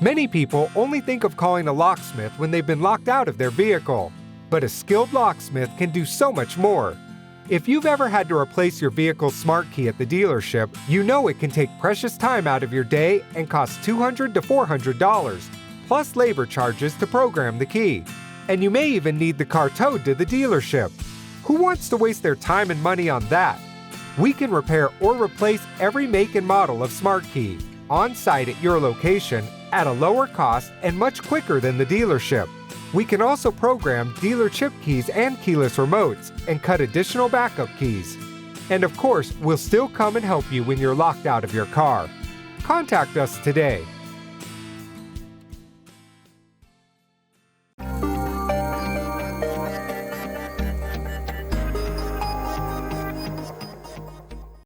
Many people only think of calling a locksmith when they've been locked out of their vehicle, but a skilled locksmith can do so much more. If you've ever had to replace your vehicle's smart key at the dealership, you know it can take precious time out of your day and cost $200 to $400, plus labor charges to program the key. And you may even need the car towed to the dealership. Who wants to waste their time and money on that? We can repair or replace every make and model of smart key on-site at your location at a lower cost and much quicker than the dealership. We can also program dealer chip keys and keyless remotes and cut additional backup keys. And of course, we'll still come and help you when you're locked out of your car. Contact us today